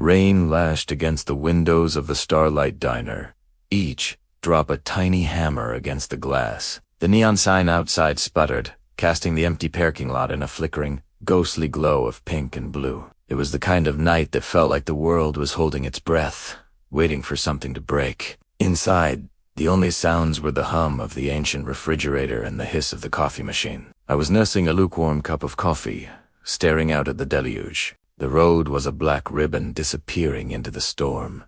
Rain lashed against the windows of the Starlight Diner. Each drop a tiny hammer against the glass. The neon sign outside sputtered, casting the empty parking lot in a flickering, ghostly glow of pink and blue. It was the kind of night that felt like the world was holding its breath, waiting for something to break. Inside, the only sounds were the hum of the ancient refrigerator and the hiss of the coffee machine. I was nursing a lukewarm cup of coffee, staring out at the deluge. The road was a black ribbon disappearing into the storm,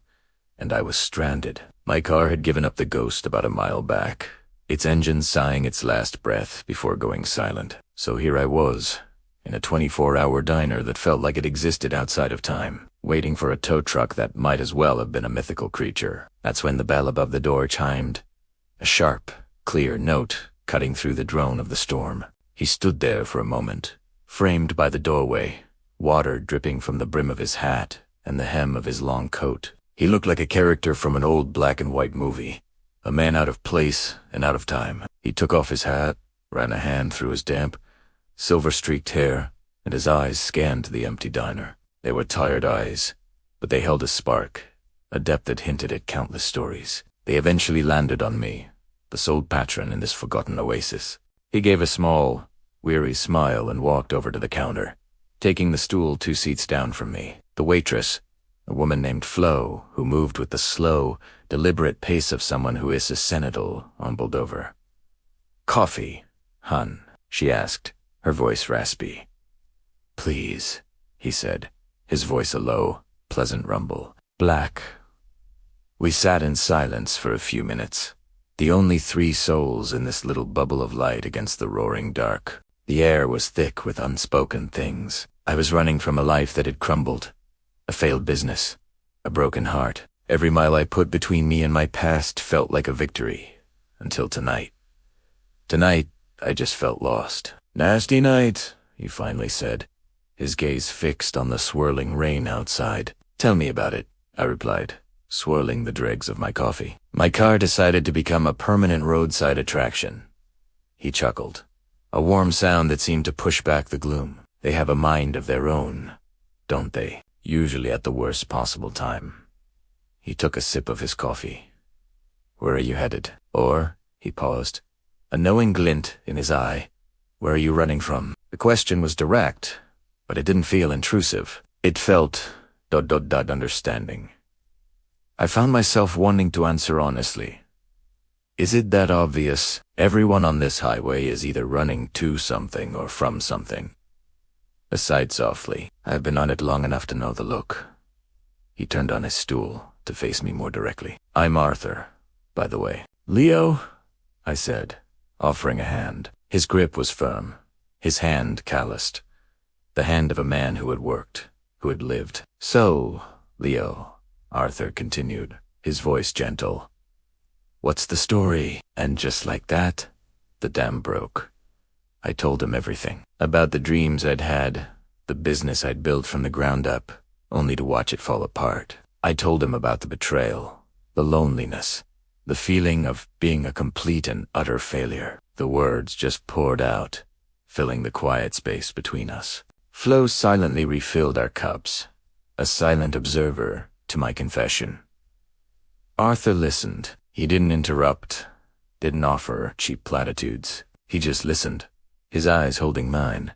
and I was stranded. My car had given up the ghost about a mile back, its engine sighing its last breath before going silent. So here I was, in a 24-hour diner that felt like it existed outside of time, waiting for a tow truck that might as well have been a mythical creature. That's when the bell above the door chimed, a sharp, clear note cutting through the drone of the storm. He stood there for a moment, framed by the doorway, water dripping from the brim of his hat and the hem of his long coat. He looked like a character from an old black and white movie, a man out of place and out of time. He took off his hat, ran a hand through his damp, silver-streaked hair, and his eyes scanned the empty diner. They were tired eyes, but they held a spark, a depth that hinted at countless stories. They eventually landed on me, the sole patron in this forgotten oasis. He gave a small, weary smile and walked over to the counter, taking the stool 2 seats down from me. The waitress, a woman named Flo, who moved with the slow, deliberate pace of someone who is a senegal, ambled over. "Coffee, hun?" she asked, her voice raspy. "Please," he said, his voice a low, pleasant rumble. "Black." We sat in silence for a few minutes, the only 3 souls in this little bubble of light against the roaring dark. The air was thick with unspoken things. I was running from a life that had crumbled, a failed business, a broken heart. Every mile I put between me and my past felt like a victory, until tonight. Tonight, I just felt lost. "Nasty night," he finally said, his gaze fixed on the swirling rain outside. "Tell me about it," I replied, swirling the dregs of my coffee. "My car decided to become a permanent roadside attraction." He chuckled, a warm sound that seemed to push back the gloom. They have a mind of their own, don't they? Usually at the worst possible time. He took a sip of his coffee. "Where are you headed?" Or, he paused, a knowing glint in his eye, "where are you running from?" The question was direct, but it didn't feel intrusive. It felt understanding. I found myself wanting to answer honestly. Is it that obvious? Everyone on this highway is either running to something or from something. I sighed softly. I've been on it long enough to know the look. He turned on his stool to face me more directly. "I'm Arthur, by the way." "Leo?" I said, offering a hand. His grip was firm, his hand calloused, the hand of a man who had worked, who had lived. "So, Leo," Arthur continued, his voice gentle, "what's the story?" And just like that, the dam broke. I told him everything. About the dreams I'd had, the business I'd built from the ground up, only to watch it fall apart. I told him about the betrayal, the loneliness, the feeling of being a complete and utter failure. The words just poured out, filling the quiet space between us. Flo silently refilled our cups, a silent observer to my confession. Arthur listened. He didn't interrupt, didn't offer cheap platitudes. He just listened, his eyes holding mine,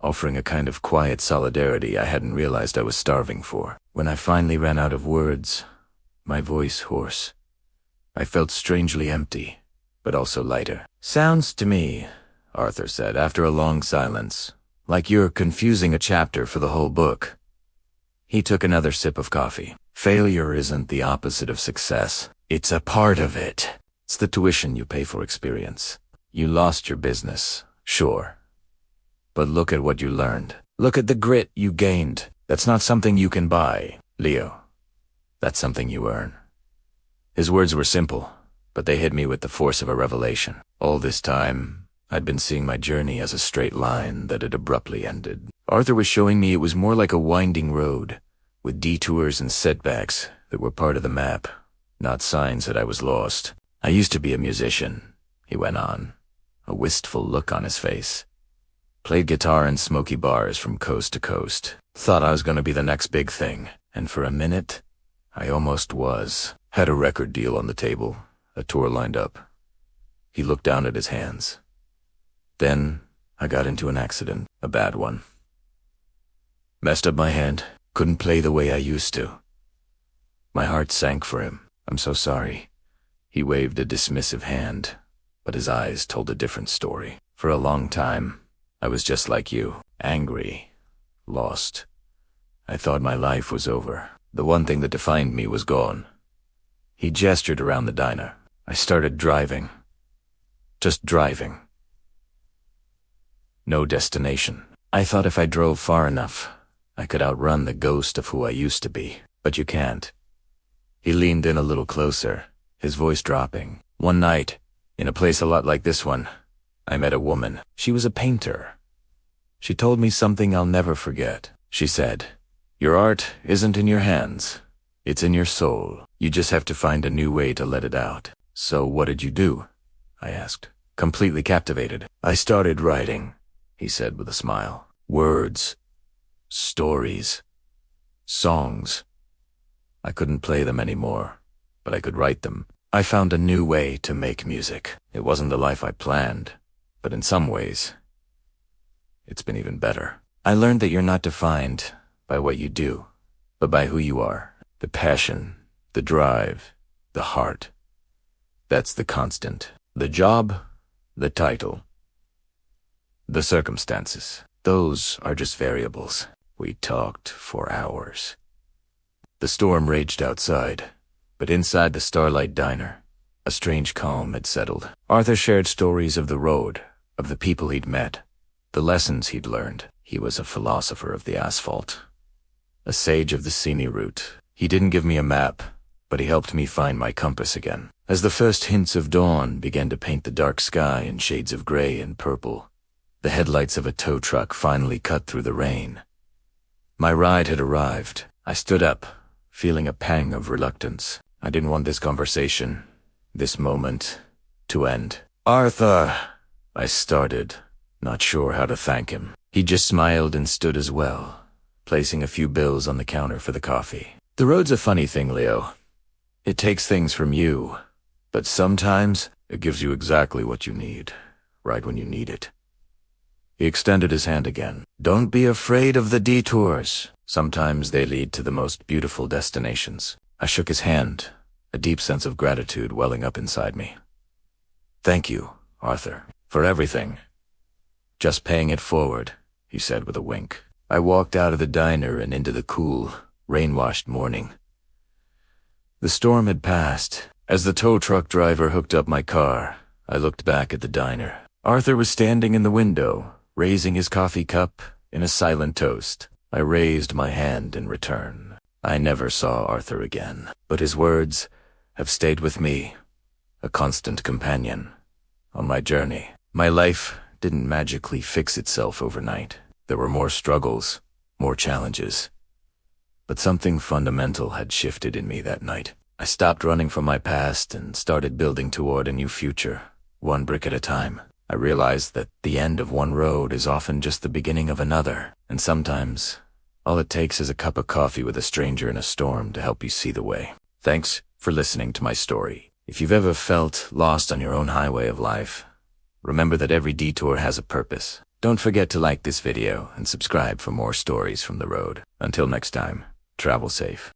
offering a kind of quiet solidarity I hadn't realized I was starving for. When I finally ran out of words, my voice hoarse, I felt strangely empty, but also lighter. "Sounds to me," Arthur said after a long silence, "like you're confusing a chapter for the whole book." He took another sip of coffee. "Failure isn't the opposite of success. It's a part of it. It's the tuition you pay for experience. You lost your business, sure. But look at what you learned. Look at the grit you gained. That's not something you can buy, Leo. That's something you earn." His words were simple, but they hit me with the force of a revelation. All this time, I'd been seeing my journey as a straight line that had abruptly ended. Arthur was showing me it was more like a winding road, with detours and setbacks that were part of the map, not signs that I was lost. "I used to be a musician," he went on, a wistful look on his face. "Played guitar in smoky bars from coast to coast. Thought I was going to be the next big thing. And for a minute, I almost was. Had a record deal on the table, a tour lined up. He looked down at his hands. Then I got into an accident, a bad one. Messed up my hand, couldn't play the way I used to. My heart sank for him. I'm so sorry. He waved a dismissive hand, but his eyes told a different story. For a long time, I was just like you, angry, lost. I thought my life was over. The one thing that defined me was gone. He gestured around the diner. I started driving. Just driving. No destination. I thought if I drove far enough, I could outrun the ghost of who I used to be. But you can't. He leaned in a little closer, his voice dropping. One night, in a place a lot like this one, I met a woman. She was a painter. She told me something I'll never forget. She said, "Your art isn't in your hands. It's in your soul. You just have to find a new way to let it out." "So what did you do?" I asked, completely captivated. "I started writing," he said with a smile. "Words, stories, songs. I couldn't play them anymore, but I could write them. I found a new way to make music. It wasn't the life I planned, but in some ways, it's been even better. I learned that you're not defined by what you do, but by who you are. The passion, the drive, the heart. That's the constant. The job, the title, the circumstances. Those are just variables." We talked for hours. The storm raged outside, but inside the Starlight Diner, a strange calm had settled. Arthur shared stories of the road, of the people he'd met, the lessons he'd learned. He was a philosopher of the asphalt, a sage of the scenic route. He didn't give me a map, but he helped me find my compass again. As the first hints of dawn began to paint the dark sky in shades of gray and purple, the headlights of a tow truck finally cut through the rain. My ride had arrived. I stood up, feeling a pang of reluctance. I didn't want this conversation, this moment, to end. "Arthur," I started, not sure how to thank him. He just smiled and stood as well, placing a few bills on the counter for the coffee. "The road's a funny thing, Leo. It takes things from you, but sometimes it gives you exactly what you need, right when you need it." He extended his hand again. "Don't be afraid of the detours. Sometimes they lead to the most beautiful destinations." I shook his hand, a deep sense of gratitude welling up inside me. "Thank you, Arthur, for everything. Just paying it forward," he said with a wink. I walked out of the diner and into the cool, rain-washed morning. The storm had passed. As the tow truck driver hooked up my car, I looked back at the diner. Arthur was standing in the window, raising his coffee cup in a silent toast. I raised my hand in return. I never saw Arthur again, but his words have stayed with me, a constant companion on my journey. My life didn't magically fix itself overnight. There were more struggles, more challenges. But something fundamental had shifted in me that night. I stopped running from my past and started building toward a new future, one brick at a time. I realized that the end of one road is often just the beginning of another, and sometimes all it takes is a cup of coffee with a stranger in a storm to help you see the way. Thanks for listening to my story. If you've ever felt lost on your own highway of life, remember that every detour has a purpose. Don't forget to like this video and subscribe for more stories from the road. Until next time, travel safe.